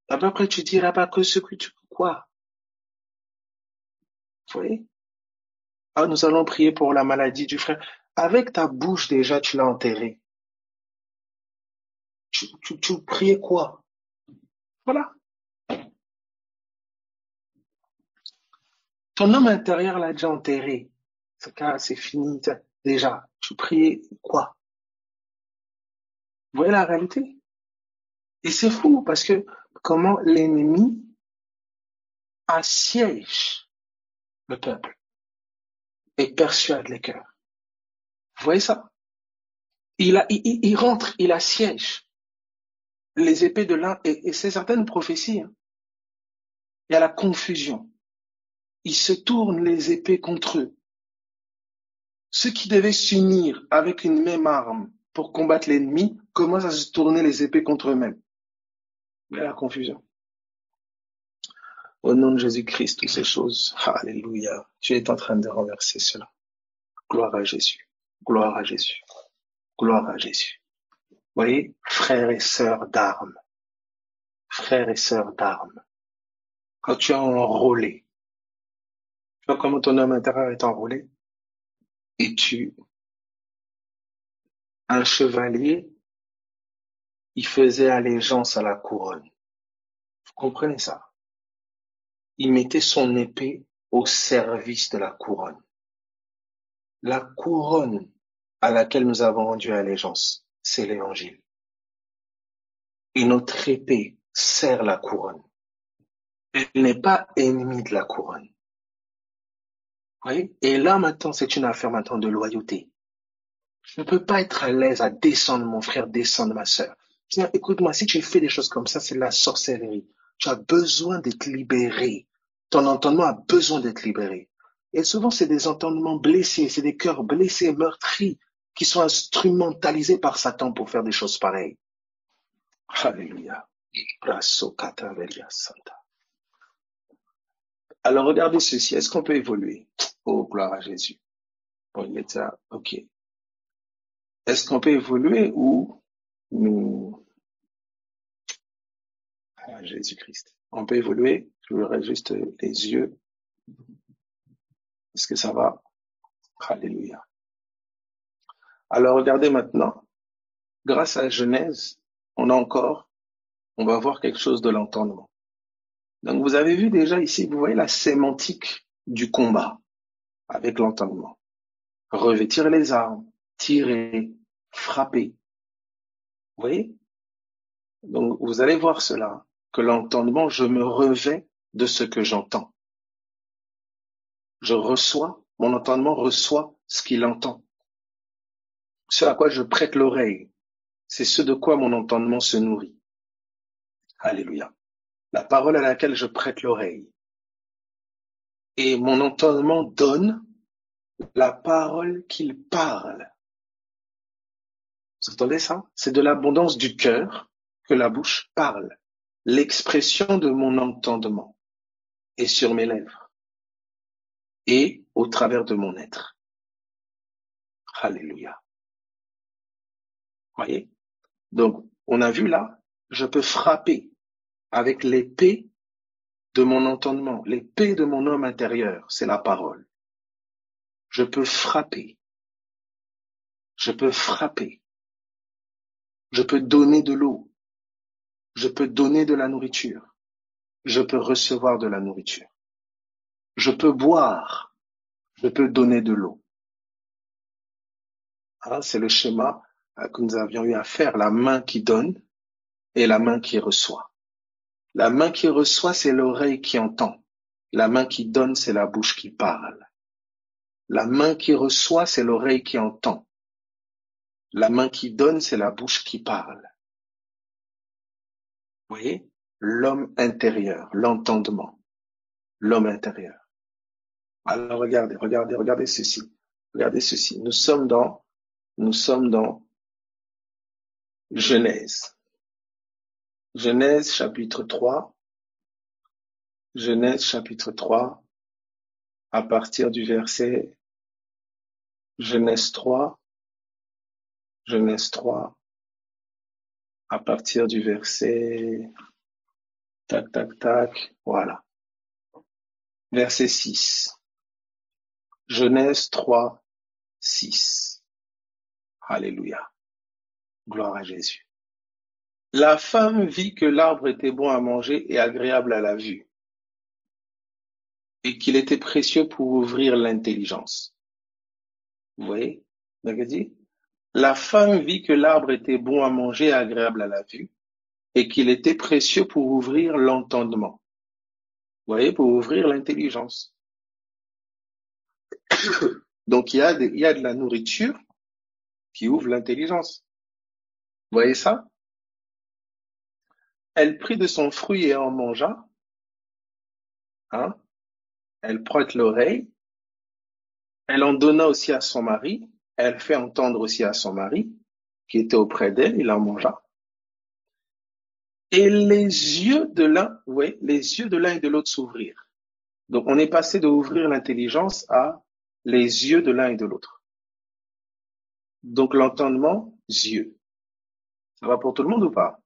Après, tu dis, quoi? Vous voyez? Ah, nous allons prier pour la maladie du frère. Avec ta bouche, déjà, tu l'as enterré. Tu priais quoi? Voilà. Ton homme intérieur l'a déjà enterré. C'est fini. Déjà, tu priais quoi? Vous voyez la réalité? Et c'est fou parce que comment l'ennemi assiège le peuple et persuade les cœurs. Vous voyez ça? Il rentre, il assiège les épées de l'un et c'est certaines prophéties. Hein. Il y a la confusion. Ils se tournent les épées contre eux. Ceux qui devaient s'unir avec une même arme pour combattre l'ennemi commencent à se tourner les épées contre eux-mêmes. Il y a la confusion. Au nom de Jésus-Christ, toutes ces choses, alléluia, tu es en train de renverser cela. Gloire à Jésus, gloire à Jésus, gloire à Jésus. Vous voyez, frères et sœurs d'armes, quand tu es enrôlé, tu vois comment ton homme intérieur est enrôlé, et un chevalier, il faisait allégeance à la couronne. Vous comprenez ça? Il mettait son épée au service de la couronne. La couronne à laquelle nous avons rendu allégeance, c'est l'évangile. Et notre épée sert la couronne. Elle n'est pas ennemie de la couronne. Vous voyez? Et là, maintenant, c'est une affaire maintenant de loyauté. Je ne peux pas être à l'aise à descendre mon frère, descendre ma sœur. Tiens, écoute-moi, si tu fais des choses comme ça, c'est de la sorcellerie. Tu as besoin d'être libéré. Ton entendement a besoin d'être libéré. Et souvent, c'est des entendements blessés, c'est des cœurs blessés, meurtris, qui sont instrumentalisés par Satan pour faire des choses pareilles. Alléluia. Alors, regardez ceci. Est-ce qu'on peut évoluer? Oh, gloire à Jésus. Bon, il est ça. OK. Est-ce qu'on peut évoluer ou nous... Ah, Jésus-Christ. On peut évoluer. Je verrai juste les yeux. Est-ce que ça va? Alléluia. Alors, regardez maintenant. Grâce à la Genèse, on va voir quelque chose de l'entendement. Donc, vous avez vu déjà ici, vous voyez la sémantique du combat avec l'entendement. Revêtir les armes, tirer, frapper. Vous voyez? Donc, vous allez voir cela, que l'entendement, je me revais de ce que j'entends. Mon entendement reçoit ce qu'il entend. Ce à quoi je prête l'oreille, c'est ce de quoi mon entendement se nourrit. Alléluia. La parole à laquelle je prête l'oreille. Et mon entendement donne la parole qu'il parle. Vous entendez ça? C'est de l'abondance du cœur que la bouche parle. L'expression de mon entendement est sur mes lèvres et au travers de mon être. Alléluia. Voyez? Donc, on a vu là, je peux frapper avec l'épée de mon entendement, l'épée de mon homme intérieur, c'est la parole. Je peux frapper. Je peux frapper. Je peux donner de l'eau. Je peux donner de la nourriture. Je peux recevoir de la nourriture. Je peux boire. Je peux donner de l'eau. Hein, c'est le schéma que nous avions eu à faire, la main qui donne et la main qui reçoit. La main qui reçoit, c'est l'oreille qui entend. La main qui donne, c'est la bouche qui parle. La main qui reçoit, c'est l'oreille qui entend. La main qui donne, c'est la bouche qui parle. Vous voyez? L'homme intérieur, l'entendement. L'homme intérieur. Alors regardez ceci. Regardez ceci. Nous sommes dans Genèse. Genèse chapitre 3. Genèse chapitre 3, à partir du verset Genèse 3, à partir du verset voilà. Verset 6. Genèse 3, 6. Alléluia. Gloire à Jésus. La femme vit que l'arbre était bon à manger et agréable à la vue, et qu'il était précieux pour ouvrir l'intelligence. Vous voyez? D'accord dit? La femme vit que l'arbre était bon à manger et agréable à la vue, et qu'il était précieux pour ouvrir l'entendement. Vous voyez, pour ouvrir l'intelligence. Donc, il y a de la nourriture qui ouvre l'intelligence. Vous voyez ça? Elle prit de son fruit et en mangea. Hein? Elle prête l'oreille. Elle en donna aussi à son mari. Elle fait entendre aussi à son mari, qui était auprès d'elle, il en mangea. Et les yeux de l'un, oui, les yeux de l'un et de l'autre s'ouvrirent. Donc, on est passé de ouvrir l'intelligence à les yeux de l'un et de l'autre. Donc, l'entendement, yeux. Ça va pour tout le monde ou pas?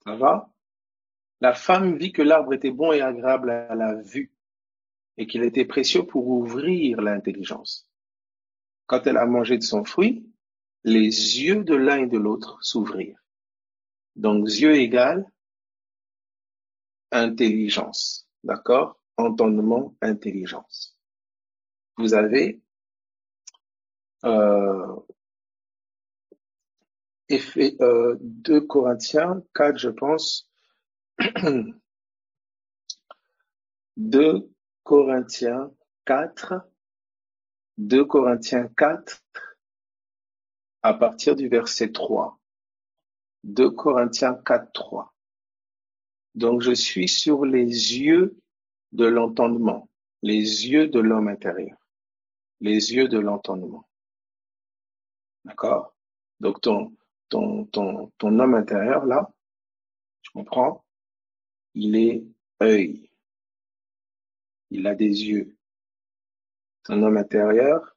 Ça va? La femme vit que l'arbre était bon et agréable à la vue et qu'il était précieux pour ouvrir l'intelligence. Quand elle a mangé de son fruit, les yeux de l'un et de l'autre s'ouvrirent. Donc, yeux égale intelligence. D'accord? Entendement, intelligence. Vous avez 2 Corinthiens 4, je pense. 2 Corinthiens 4, 2 Corinthiens 4, à partir du verset 3. 2 Corinthiens 4, 3. Donc, je suis sur les yeux de l'entendement, les yeux de l'homme intérieur, les yeux de l'entendement. D'accord? Donc, ton homme intérieur, là, tu comprends? Il est œil. Il a des yeux. Ton homme intérieur,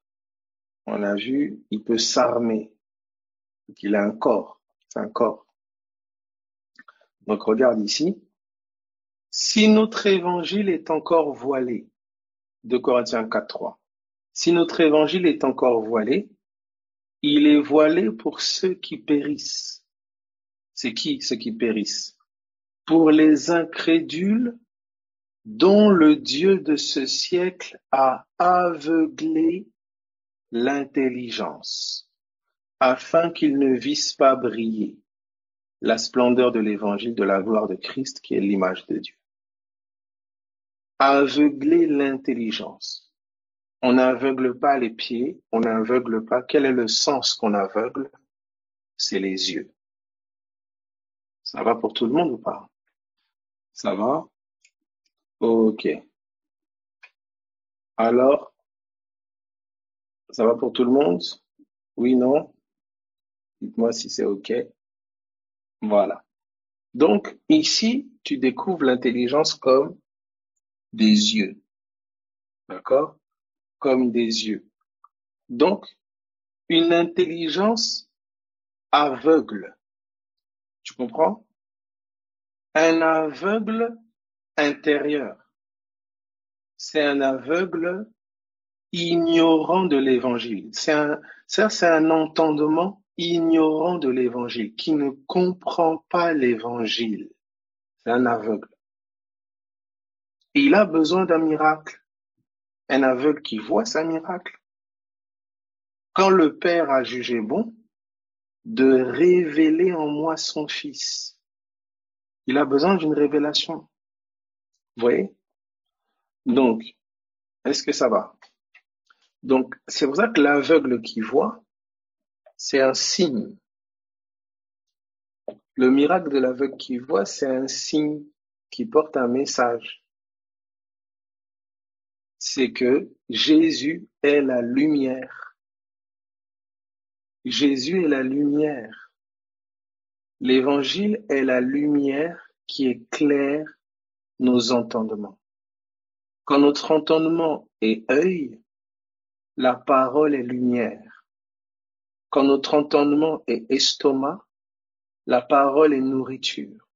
on a vu, il peut s'armer. Il a un corps. C'est un corps. Donc, regarde ici. Si notre évangile est encore voilé, 2 Corinthiens 4, 3. Si notre évangile est encore voilé, il est voilé pour ceux qui périssent. C'est qui ceux qui périssent? Pour les incrédules dont le Dieu de ce siècle a aveuglé l'intelligence, afin qu'ils ne vissent pas briller la splendeur de l'évangile de la gloire de Christ qui est l'image de Dieu. Aveugler l'intelligence. On n'aveugle pas les pieds, on n'aveugle pas. Quel est le sens qu'on aveugle? C'est les yeux. Ça va pour tout le monde ou pas? Ça va? Ok. Alors, ça va pour tout le monde? Oui, non? Dites-moi si c'est ok. Voilà. Donc, ici, tu découvres l'intelligence comme des yeux. D'accord? Comme des yeux. Donc, une intelligence aveugle. Tu comprends? Un aveugle intérieur. C'est un aveugle ignorant de l'évangile. C'est un entendement ignorant de l'évangile, qui ne comprend pas l'évangile. C'est un aveugle. Et il a besoin d'un miracle. Un aveugle qui voit, c'est un miracle. Quand le Père a jugé bon de révéler en moi son Fils, il a besoin d'une révélation. Vous voyez? Donc, est-ce que ça va? Donc, c'est pour ça que l'aveugle qui voit, c'est un signe. Le miracle de l'aveugle qui voit, c'est un signe qui porte un message. C'est que Jésus est la lumière. Jésus est la lumière. L'évangile est la lumière qui éclaire nos entendements. Quand notre entendement est œil, la parole est lumière. Quand notre entendement est estomac, la parole est nourriture.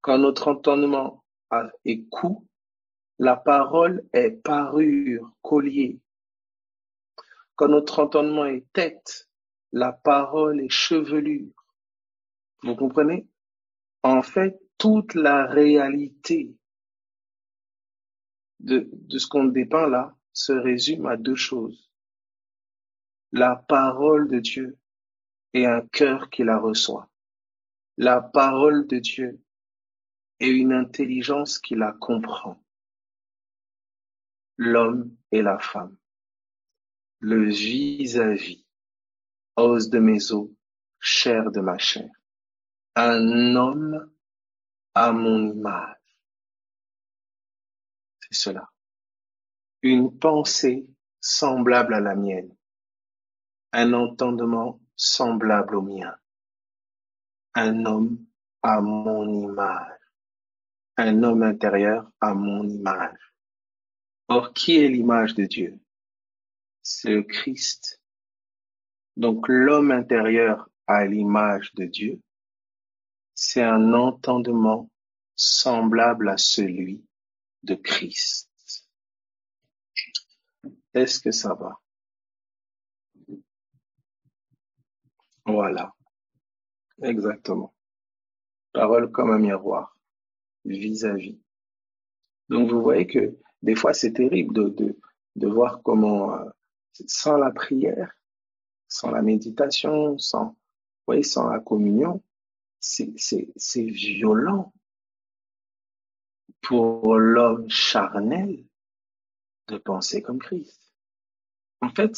Quand notre entendement est cou, la parole est parure, collier. Quand notre entendement est tête, la parole est chevelure. Vous comprenez? En fait, toute la réalité de ce qu'on dépeint là se résume à deux choses. La parole de Dieu et un cœur qui la reçoit. La parole de Dieu et une intelligence qui la comprend. L'homme et la femme. Le vis-à-vis. Os de mes os, chair de ma chair. Un homme à mon image. C'est cela. Une pensée semblable à la mienne. Un entendement semblable au mien. Un homme à mon image. Un homme intérieur à mon image. Or, qui est l'image de Dieu? C'est le Christ. Donc, l'homme intérieur à l'image de Dieu, c'est un entendement semblable à celui de Christ. Est-ce que ça va? Voilà, exactement. Parole comme un miroir, vis-à-vis. Donc, vous voyez que des fois, c'est terrible de voir comment, sans la prière, sans la méditation, sans la communion, c'est violent pour l'homme charnel de penser comme Christ. En fait,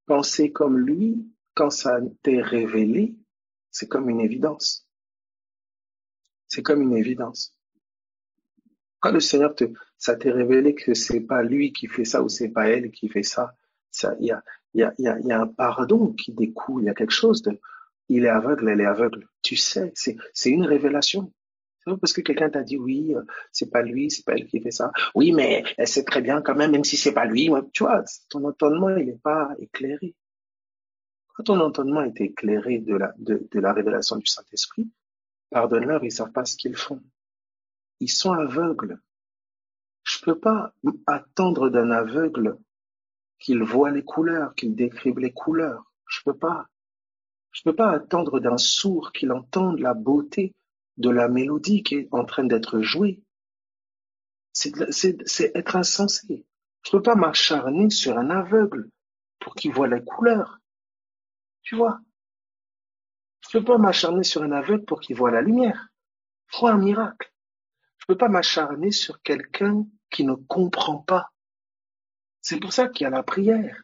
penser comme lui, quand ça t'est révélé, c'est comme une évidence. C'est comme une évidence. Quand le Seigneur ça t'est révélé que c'est pas lui qui fait ça ou c'est pas elle qui fait ça, il y a un pardon qui découle, il y a quelque chose de, il est aveugle, elle est aveugle. Tu sais, c'est une révélation. C'est pas parce que quelqu'un t'a dit oui, c'est pas lui, c'est pas elle qui fait ça. Oui, mais elle sait très bien quand même si c'est pas lui. Tu vois, ton entendement, il n'est pas éclairé. Quand ton entendement est éclairé de la révélation du Saint-Esprit, pardonne-leur, ils savent pas ce qu'ils font. Ils sont aveugles. Je peux pas attendre d'un aveugle qu'il voit les couleurs, qu'il décrive les couleurs. Je peux pas. Je peux pas attendre d'un sourd qu'il entende la beauté de la mélodie qui est en train d'être jouée. C'est être insensé. Je peux pas m'acharner sur un aveugle pour qu'il voit les couleurs. Tu vois? Je peux pas m'acharner sur un aveugle pour qu'il voit la lumière. Faut un miracle. Je peux pas m'acharner sur quelqu'un qui ne comprend pas. C'est pour ça qu'il y a la prière,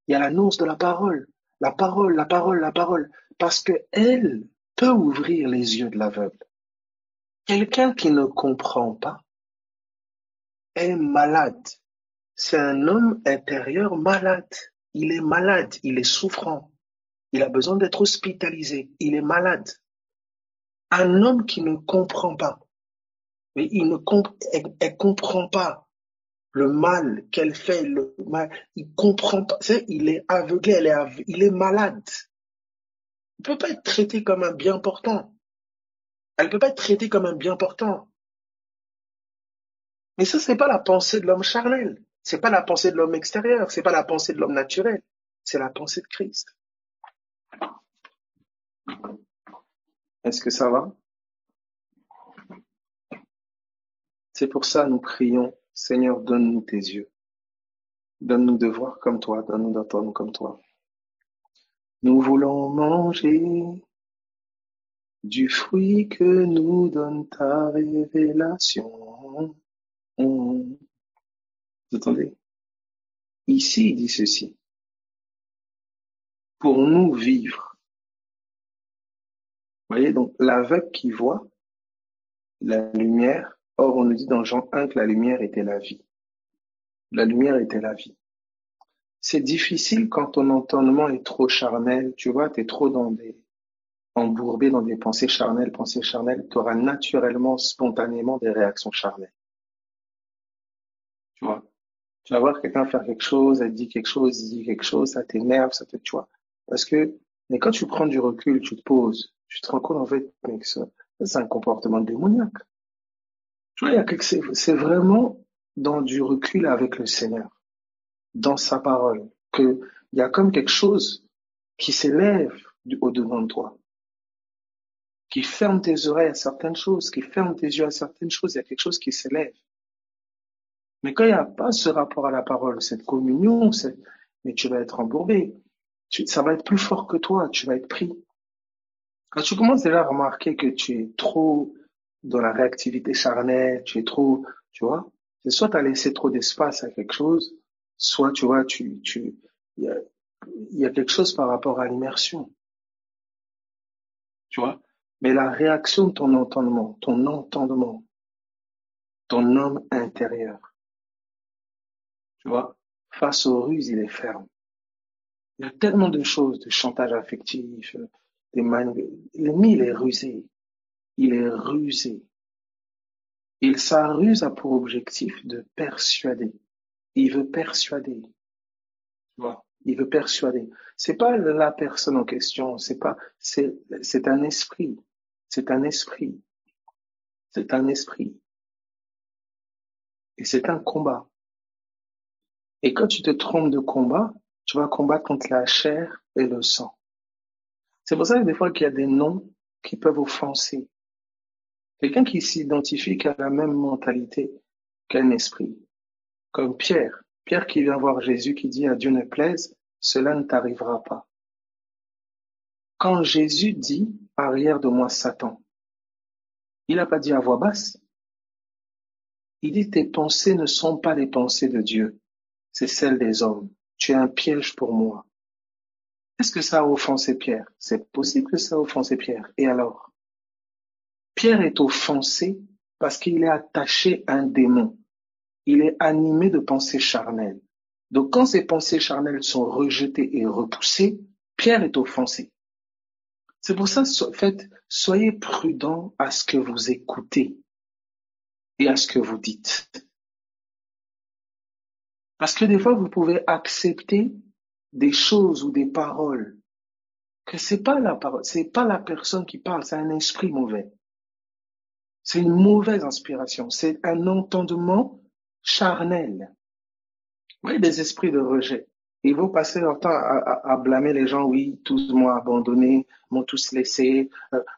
il y a l'annonce de la parole, la parole, la parole, la parole, parce que elle peut ouvrir les yeux de l'aveugle. Quelqu'un qui ne comprend pas est malade. C'est un homme intérieur malade. Il est malade, il est souffrant. Il a besoin d'être hospitalisé. Il est malade. Un homme qui ne comprend pas, mais elle comprend pas le mal qu'elle fait, le mal. Il comprend pas. Il est aveuglé, il est malade. Il peut pas être traité comme un bien portant. Elle peut pas être traitée comme un bien portant. Mais ça, c'est pas la pensée de l'homme charnel. C'est pas la pensée de l'homme extérieur. C'est pas la pensée de l'homme naturel. C'est la pensée de Christ. Est-ce que ça va? C'est pour ça nous prions, Seigneur, donne-nous tes yeux. Donne-nous de voir comme toi, donne-nous d'entendre comme toi. Nous voulons manger du fruit que nous donne ta révélation. Vous entendez? Ici, il dit ceci. Pour nous vivre. Vous voyez, donc l'aveugle qui voit la lumière. Or, on nous dit dans Jean 1 que la lumière était la vie. La lumière était la vie. C'est difficile quand ton entendement est trop charnel. Tu vois, tu es trop embourbé dans des pensées charnelles, tu auras naturellement, spontanément des réactions charnelles. Tu vois? Tu vas voir quelqu'un faire quelque chose, elle dit quelque chose, il dit quelque chose, ça t'énerve, tu vois. Parce que, mais quand tu prends du recul, tu te poses, tu te rends compte, en fait, mec, ça, c'est un comportement démoniaque. Tu vois, c'est vraiment dans du recul avec le Seigneur, dans sa parole, que il y a comme quelque chose qui s'élève au-devant de toi, qui ferme tes oreilles à certaines choses, qui ferme tes yeux à certaines choses, il y a quelque chose qui s'élève. Mais quand il n'y a pas ce rapport à la parole, cette communion, mais tu vas être embourbé. Ça va être plus fort que toi, tu vas être pris. Quand tu commences déjà à remarquer que tu es trop dans la réactivité charnelle, tu es trop, tu vois, c'est soit tu as laissé trop d'espace à quelque chose, soit tu vois, il y a, il y a quelque chose par rapport à l'immersion, tu vois. Mais la réaction de ton homme intérieur, tu vois, face aux ruses, il est ferme. Il y a tellement de choses, de chantage affectif, l'ennemi, il est rusé. Il est rusé. Sa ruse a pour objectif de persuader. Il veut persuader. Tu vois. Il veut persuader. C'est pas la personne en question. C'est un esprit. C'est un esprit. C'est un esprit. Et c'est un combat. Et quand tu te trompes de combat, tu vas combattre contre la chair et le sang. C'est pour ça que des fois qu'il y a des noms qui peuvent offenser. Quelqu'un qui s'identifie qui a la même mentalité qu'un esprit. Comme Pierre. Pierre qui vient voir Jésus qui dit à Dieu ne plaise, cela ne t'arrivera pas. Quand Jésus dit arrière de moi Satan, il n'a pas dit à voix basse. Il dit tes pensées ne sont pas les pensées de Dieu, c'est celles des hommes. Tu es un piège pour moi. Est-ce que ça a offensé Pierre? C'est possible que ça a offensé Pierre. Et alors? Pierre est offensé parce qu'il est attaché à un démon. Il est animé de pensées charnelles. Donc quand ces pensées charnelles sont rejetées et repoussées, Pierre est offensé. C'est pour ça, soyez prudents à ce que vous écoutez et à ce que vous dites. Parce que des fois, vous pouvez accepter des choses ou des paroles que c'est pas la parole, c'est pas la personne qui parle, c'est un esprit mauvais. C'est une mauvaise inspiration, c'est un entendement charnel. Vous voyez, des esprits de rejet. Ils vont passer leur temps à blâmer les gens. Oui, tous m'ont abandonné, m'ont tous laissé,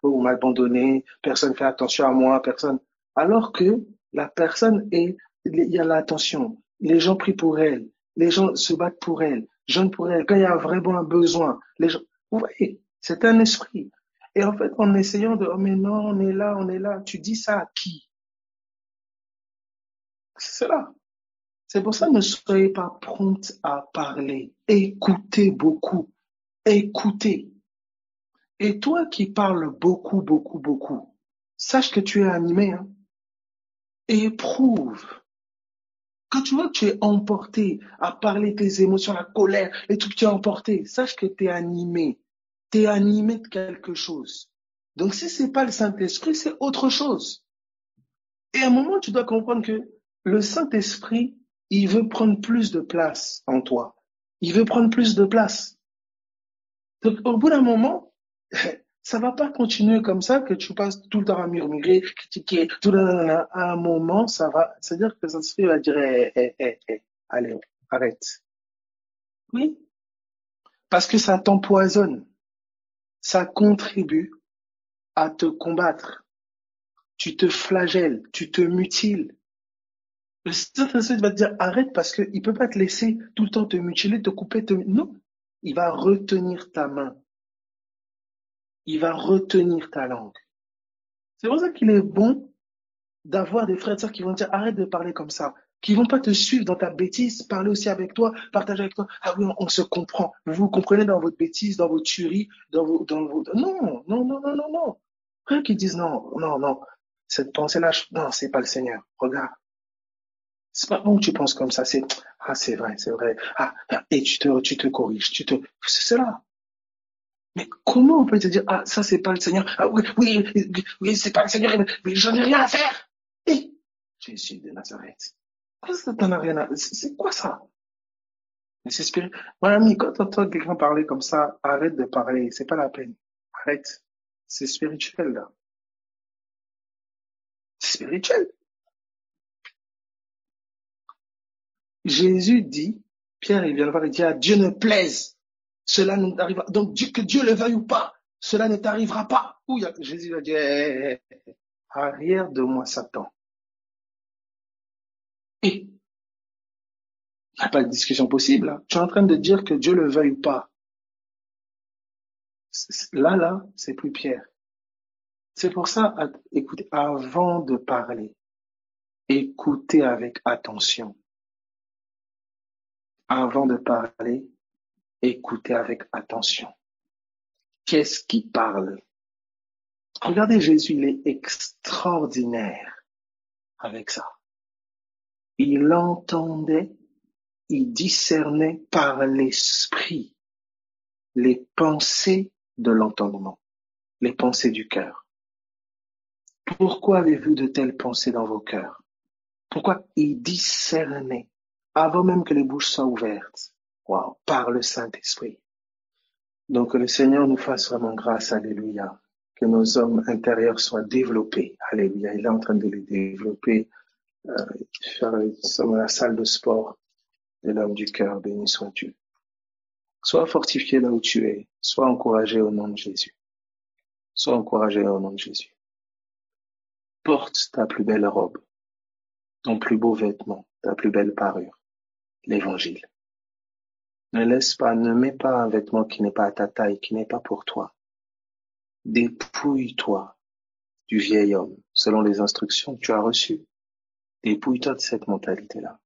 on m'a abandonné, personne fait attention à moi, personne. Alors que la personne il y a l'attention. Les gens prient pour elle, les gens se battent pour elle, jeûnent pour elle. Quand il y a vraiment un besoin, les gens, vous voyez, c'est un esprit. Et en fait, en essayant de, oh mais non, on est là, tu dis ça à qui? C'est cela. C'est pour ça ne soyez pas prompt à parler. Écoutez beaucoup. Écoutez. Et toi qui parles beaucoup, beaucoup, beaucoup, sache que tu es animé, hein. Éprouve. Quand tu vois que tu es emporté à parler tes émotions, la colère, et tout que tu es emporté, sache que tu es animé. Tu es animé de quelque chose. Donc si c'est pas le Saint-Esprit, c'est autre chose. Et à un moment, tu dois comprendre que le Saint-Esprit, il veut prendre plus de place en toi. Il veut prendre plus de place. Donc, au bout d'un moment, ça va pas continuer comme ça, que tu passes tout le temps à murmurer, critiquer, tout le temps. À un moment, ça va, c'est-à-dire que le Saint-Esprit va dire, allez, arrête. Oui, parce que ça t'empoisonne. Ça contribue à te combattre. Tu te flagelles, tu te mutiles. Le Saint-Esprit va te dire arrête parce qu'il ne peut pas te laisser tout le temps te mutiler, te couper, Non, il va retenir ta main. Il va retenir ta langue. C'est pour ça qu'il est bon d'avoir des frères et sœurs qui vont te dire arrête de parler comme ça, qui vont pas te suivre dans ta bêtise, parler aussi avec toi, partager avec toi. Ah oui, on se comprend. Vous vous comprenez dans votre bêtise, dans votre tuerie, Non, non, non, non, non, non. Frères qui disent non, non, non. Cette pensée-là, non, c'est pas le Seigneur. Regarde. C'est pas bon que tu penses comme ça. C'est vrai, c'est vrai. Et tu te corriges, c'est cela. Mais comment on peut te dire, ça, c'est pas le Seigneur. Oui, oui, oui, c'est pas le Seigneur, mais j'en ai rien à faire. Et Jésus de Nazareth. Ça, t'en as rien à, c'est quoi ça? Mais c'est spirituel. Mon ami, quand tu entends quelqu'un parler comme ça, arrête de parler. C'est pas la peine. Arrête. C'est spirituel, là. C'est spirituel. Jésus dit, Pierre, il vient le voir, il dit, Dieu ne plaise. Cela ne t'arrivera. Donc, que Dieu le veuille ou pas, cela ne t'arrivera pas. Jésus a dit, arrière de moi, Satan. Et il n'y a pas de discussion possible. Hein. Tu es en train de dire que Dieu le veuille ou pas. Là, c'est plus Pierre. C'est pour ça, écoutez, avant de parler, écoutez avec attention. Avant de parler, écoutez avec attention. Qu'est-ce qui parle? Regardez Jésus, il est extraordinaire avec ça. Il entendait, il discernait par l'esprit les pensées de l'entendement, les pensées du cœur. Pourquoi avez-vous de telles pensées dans vos cœurs? Pourquoi il discernait avant même que les bouches soient ouvertes, par le Saint-Esprit. Donc que le Seigneur nous fasse vraiment grâce, alléluia, que nos hommes intérieurs soient développés, alléluia. Il est en train de les développer, faire la salle de sport de l'homme du cœur, béni soit Dieu. Sois fortifié là où tu es, sois encouragé au nom de Jésus. Sois encouragé au nom de Jésus. Porte ta plus belle robe, ton plus beau vêtement, ta plus belle parure, l'évangile. Ne mets pas un vêtement qui n'est pas à ta taille, qui n'est pas pour toi. Dépouille-toi du vieil homme, selon les instructions que tu as reçues. Dépouille-toi de cette mentalité-là.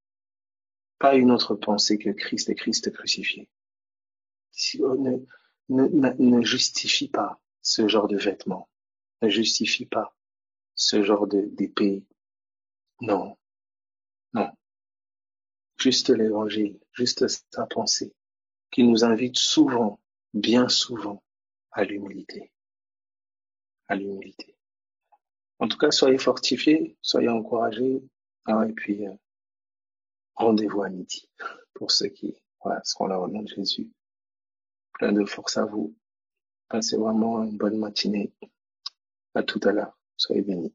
Pas une autre pensée que Christ et Christ crucifié. Ne justifie pas ce genre de vêtements. Ne justifie pas ce genre d'épée. Non, non. Juste l'évangile, juste sa pensée, qui nous invite souvent, bien souvent, à l'humilité. À l'humilité. En tout cas, soyez fortifiés, soyez encouragés, et puis rendez-vous à midi pour ceux qui seront là au nom de Jésus. Plein de force à vous. Passez vraiment une bonne matinée. À tout à l'heure. Soyez bénis.